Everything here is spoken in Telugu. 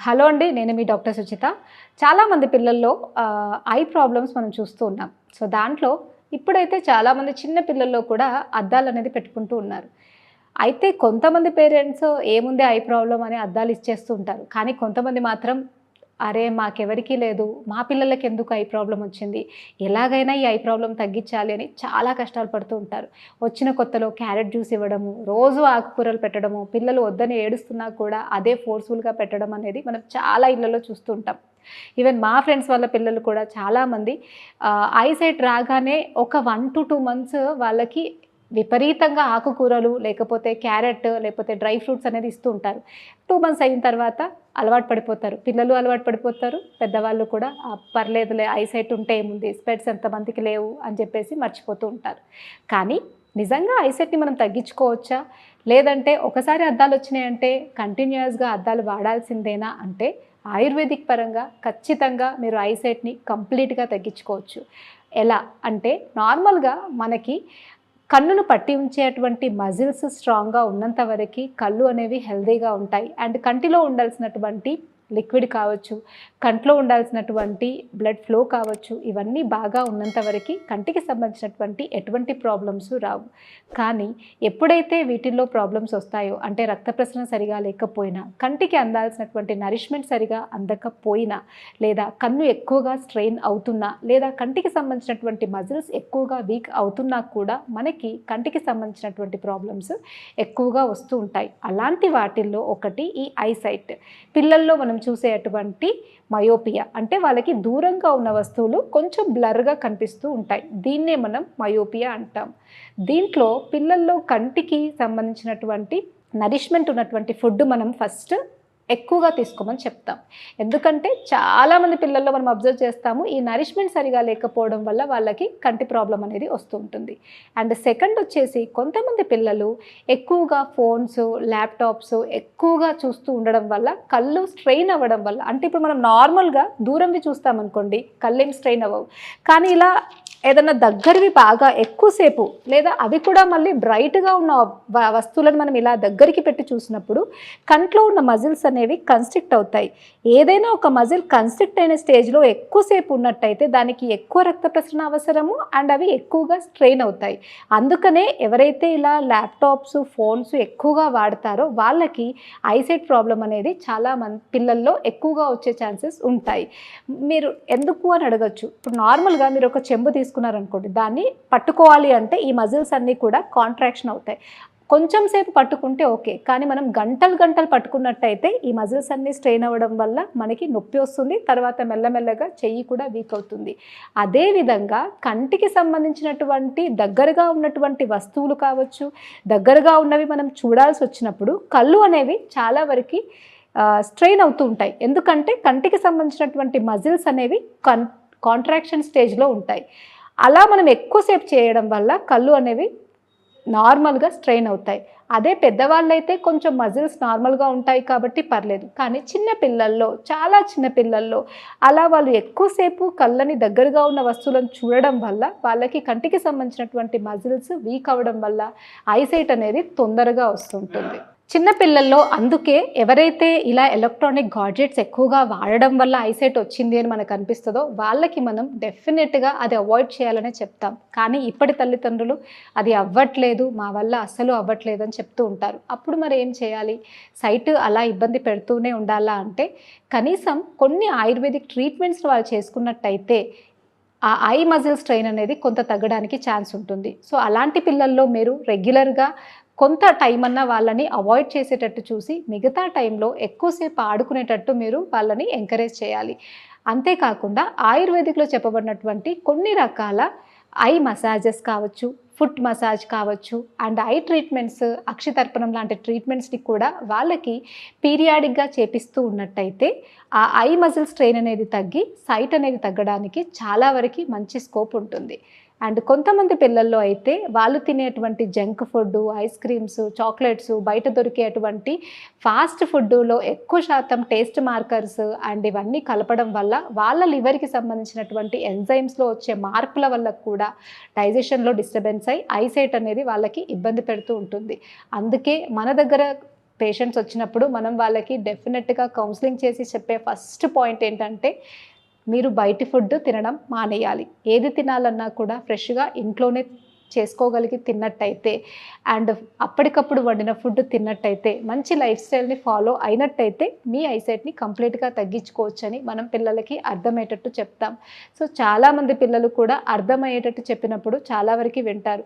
హలో అండి. నేను మీ డాక్టర్ సుచిత. చాలామంది పిల్లల్లో ఐ ప్రాబ్లమ్స్ మనం చూస్తూ ఉన్నాం. సో, దాంట్లో ఇప్పుడైతే చాలామంది చిన్న పిల్లల్లో కూడా అద్దాలనేది పెట్టుకుంటూ ఉన్నారు. అయితే కొంతమంది పేరెంట్స్ ఏముంది ఐ ప్రాబ్లమ్ అని అద్దాలు ఇచ్చేస్తూ ఉంటారు. కానీ కొంతమంది మాత్రం అరే! మాకెవరికీ లేదు. మా పిల్లలకెందుకు ఐ ప్రాబ్లమ్ వచ్చింది? ఎలాగైనా ఈ ఐ ప్రాబ్లమ్ తగ్గించాలి అని చాలా కష్టాలు పడుతూ ఉంటారు. వచ్చిన కొత్తలో క్యారెట్ జ్యూస్ ఇవ్వడము, రోజు ఆకుకూరలు పెట్టడము, పిల్లలు వద్దని ఏడుస్తున్నా కూడా అదే ఫోర్స్‌ఫుల్‌గా పెట్టడం అనేది మనం చాలా ఇళ్లలో చూస్తూ ఉంటాం. ఈవెన్ మా ఫ్రెండ్స్ వాళ్ళ పిల్లలు కూడా చాలామంది ఐసైట్ రాగానే ఒక 1-2 మంత్స్ వాళ్ళకి విపరీతంగా ఆకుకూరలు, లేకపోతే క్యారెట్, లేకపోతే డ్రై ఫ్రూట్స్ అనేది ఇస్తూ ఉంటారు. 2 మంత్స్ అయిన తర్వాత అలవాటు పడిపోతారు. పిల్లలు అలవాటు పడిపోతారు. పెద్దవాళ్ళు కూడా పర్లేదులే ఐసైట్ ఉంటే ఏముంది, స్పెట్స్ ఎంతమందికి లేవు అని చెప్పేసి మర్చిపోతూ ఉంటారు. కానీ నిజంగా ఐసైట్‌ని మనం తగ్గించుకోవచ్చా? లేదంటే ఒకసారి అద్దాలు వచ్చినాయంటే కంటిన్యూయస్‌గా అద్దాలు వాడాల్సిందేనా అంటే ఆయుర్వేదిక్ పరంగా ఖచ్చితంగా మీరు ఐసైట్‌ని కంప్లీట్‌గా తగ్గించుకోవచ్చు. ఎలా అంటే నార్మల్‌గా మనకి కన్నును పట్టి ఉంచేటువంటి మజిల్స్ స్ట్రాంగ్‌గా ఉన్నంత వరకి కళ్ళు అనేవి హెల్తీగా ఉంటాయి. అండ్ కంటిలో ఉండాల్సినటువంటి లిక్విడ్ కావచ్చు, కంట్లో ఉండాల్సినటువంటి బ్లడ్ ఫ్లో కావచ్చు, ఇవన్నీ బాగా ఉన్నంత వరకి కంటికి సంబంధించినటువంటి ఎటువంటి ప్రాబ్లమ్స్ రావు. కానీ ఎప్పుడైతే వీటిల్లో ప్రాబ్లమ్స్ వస్తాయో అంటే రక్త ప్రసరణ సరిగా లేకపోయినా, కంటికి అందాల్సినటువంటి నరిష్మెంట్ సరిగా అందకపోయినా, లేదా కన్ను ఎక్కువగా స్ట్రెయిన్ అవుతున్నా, లేదా కంటికి సంబంధించినటువంటి మజిల్స్ ఎక్కువగా వీక్ అవుతున్నా కూడా మనకి కంటికి సంబంధించినటువంటి ప్రాబ్లమ్స్ ఎక్కువగా వస్తూ ఉంటాయి. అలాంటి వాటిల్లో ఒకటి ఈ ఐసైట్. పిల్లల్లో మనం చూసేటువంటి మయోపియా అంటే వాళ్ళకి దూరంగా ఉన్న వస్తువులు కొంచెం బ్లర్‌గా కనిపిస్తూ ఉంటాయి. దీన్నే మనం మయోపియా అంటాం. దీంట్లో పిల్లల్లో కంటికి సంబంధించినటువంటి నరిష్మెంట్ ఉన్నటువంటి ఫుడ్ మనం ఫస్ట్ ఎక్కువగా తీసుకోమని చెప్తాం. ఎందుకంటే చాలామంది పిల్లల్లో మనం అబ్జర్వ్ చేస్తాము ఈ నరిష్మెంట్ సరిగా లేకపోవడం వల్ల వాళ్ళకి కంటి ప్రాబ్లమ్ అనేది వస్తూ ఉంటుంది. అండ్ సెకండ్ వచ్చేసి కొంతమంది పిల్లలు ఎక్కువగా ఫోన్స్, ల్యాప్టాప్స్ ఎక్కువగా చూస్తూ ఉండడం వల్ల కళ్ళు స్ట్రెయిన్ అవ్వడం వల్ల అంటే ఇప్పుడు మనం నార్మల్గా దూరంవి చూస్తామనుకోండి కళ్ళేం స్ట్రెయిన్ అవ్వవు. కానీ ఇలా ఏదన్నా దగ్గరవి బాగా ఎక్కువసేపు లేదా అవి కూడా మళ్ళీ బ్రైట్‌గా ఉన్న వస్తువులను మనం ఇలా దగ్గరికి పెట్టి చూసినప్పుడు కంట్లో ఉన్న మజిల్స్ అనేవి కన్స్ట్రిక్ట్ అవుతాయి. ఏదైనా ఒక మజిల్ కన్స్ట్రిక్ట్ అయిన స్టేజ్‌లో ఎక్కువసేపు ఉన్నట్టయితే దానికి ఎక్కువ రక్త ప్రసరణ అవసరము అండ్ అవి ఎక్కువగా స్ట్రెయిన్ అవుతాయి. అందుకనే ఎవరైతే ఇలా ల్యాప్టాప్స్, ఫోన్స్ ఎక్కువగా వాడతారో వాళ్ళకి ఐసైట్ ప్రాబ్లమ్ అనేది చాలా పిల్లల్లో ఎక్కువగా వచ్చే ఛాన్సెస్ ఉంటాయి. మీరు ఎందుకు అని అడగొచ్చు. ఇప్పుడు నార్మల్‌గా మీరు ఒక చెంబు తీసుకున్నారనుకోండి, దాన్ని పట్టుకోవాలి అంటే ఈ మజిల్స్ అన్నీ కూడా కాంట్రాక్షన్ అవుతాయి. కొంచెం సేపు పట్టుకుంటే ఓకే. కానీ మనం గంటలు గంటలు పట్టుకున్నట్టయితే ఈ మజిల్స్ అన్నీ స్ట్రెయిన్ అవ్వడం వల్ల మనకి నొప్పి వస్తుంది. తర్వాత మెల్లమెల్లగా చెయ్యి కూడా వీక్ అవుతుంది. అదేవిధంగా కంటికి సంబంధించినటువంటి దగ్గరగా ఉన్నటువంటి వస్తువులు కావచ్చు, దగ్గరగా ఉన్నవి మనం చూడాల్సి వచ్చినప్పుడు కళ్ళు అనేవి చాలా వరకి స్ట్రెయిన్ అవుతూ ఉంటాయి. ఎందుకంటే కంటికి సంబంధించినటువంటి మజిల్స్ అనేవి కాంట్రాక్షన్ స్టేజ్‌లో ఉంటాయి. అలా మనం ఎక్కువసేపు చేయడం వల్ల కళ్ళు అనేవి నార్మల్‌గా స్ట్రెయిన్ అవుతాయి. అదే పెద్దవాళ్ళైతే కొంచెం మజిల్స్ నార్మల్‌గా ఉంటాయి కాబట్టి పర్లేదు. కానీ చిన్న పిల్లల్లో, చాలా చిన్న పిల్లల్లో అలా వాళ్ళు ఎక్కువసేపు కళ్ళని దగ్గరగా ఉన్న వస్తువులను చూడడం వల్ల వాళ్ళకి కంటికి సంబంధించినటువంటి మజిల్స్ వీక్ అవ్వడం వల్ల ఐసైట్ అనేది తొందరగా వస్తుంటుంది. చిన్న పిల్లల్లో అందుకే ఎవరైతే ఇలా ఎలక్ట్రానిక్ గాడ్జెట్స్ ఎక్కువగా వాడడం వల్ల ఐసైట్ వచ్చింది అని మనకు అనిపిస్తుందో వాళ్ళకి మనం డెఫినెట్‌గా అది అవాయిడ్ చేయాలనే చెప్తాం. కానీ ఇప్పటి తల్లిదండ్రులు అది అవ్వట్లేదు, మా వల్ల అస్సలు అవ్వట్లేదు అని చెప్తూ ఉంటారు. అప్పుడు మరి ఏం చేయాలి? సైట్ అలా ఇబ్బంది పెడుతూనే ఉండాలా అంటే కనీసం కొన్ని ఆయుర్వేదిక్ ట్రీట్మెంట్స్ వాళ్ళు చేసుకున్నట్టయితే ఆ ఐ మజిల్ స్ట్రెయిన్ అనేది కొంత తగ్గడానికి ఛాన్స్ ఉంటుంది. సో అలాంటి పిల్లల్లో మీరు రెగ్యులర్‌గా కొంత టైం అన్నా వాళ్ళని అవాయిడ్ చేసేటట్టు చూసి మిగతా టైంలో ఎక్కువసేపు ఆడుకునేటట్టు మీరు వాళ్ళని ఎంకరేజ్ చేయాలి. అంతేకాకుండా ఆయుర్వేదిక్‌లో చెప్పబడినటువంటి కొన్ని రకాల ఐ మసాజెస్ కావచ్చు, ఫుట్ మసాజ్ కావచ్చు అండ్ ఐ ట్రీట్మెంట్స్, అక్షితర్పణం లాంటి ట్రీట్మెంట్స్‌ని కూడా వాళ్ళకి పీరియాడిక్‌గా చేపిస్తూ ఉన్నట్టయితే ఆ ఐ మజిల్ స్ట్రెయిన్ అనేది తగ్గి సైట్ అనేది తగ్గడానికి చాలా వరకు మంచి స్కోప్ ఉంటుంది. అండ్ కొంతమంది పిల్లల్లో అయితే వాళ్ళు తినేటువంటి junk food, ice creams, chocolates, బయట దొరికేటువంటి ఫాస్ట్ ఫుడ్డులో ఎక్కువ శాతం టేస్ట్ మార్కర్స్ అండ్ ఇవన్నీ కలపడం వల్ల వాళ్ళ లివర్‌కి సంబంధించినటువంటి ఎంజైమ్స్‌లో వచ్చే మార్పుల వల్ల కూడా డైజెషన్‌లో డిస్టర్బెన్స్ అయ్యి ఐసైట్ అనేది వాళ్ళకి ఇబ్బంది పెడుతూ ఉంటుంది. అందుకే మన దగ్గర పేషెంట్స్ వచ్చినప్పుడు మనం వాళ్ళకి డెఫినెట్గా కౌన్సిలింగ్ చేసి చెప్పే ఫస్ట్ పాయింట్ ఏంటంటే, మీరు బయటి ఫుడ్ తినడం మానేయాలి. ఏది తినాలన్నా కూడా ఫ్రెష్‌గా ఇంట్లోనే చేసుకోగలిగి తిన్నట్టయితే అండ్ అప్పటికప్పుడు వండిన ఫుడ్ తిన్నట్టయితే, మంచి లైఫ్ స్టైల్‌ని ఫాలో అయినట్టయితే మీ ఐసైట్‌ని కంప్లీట్‌గా తగ్గించుకోవచ్చని మనం పిల్లలకి అర్థమయ్యేటట్టు చెప్తాం. సో చాలామంది పిల్లలు కూడా అర్థమయ్యేటట్టు చెప్పినప్పుడు చాలా వరకు వింటారు.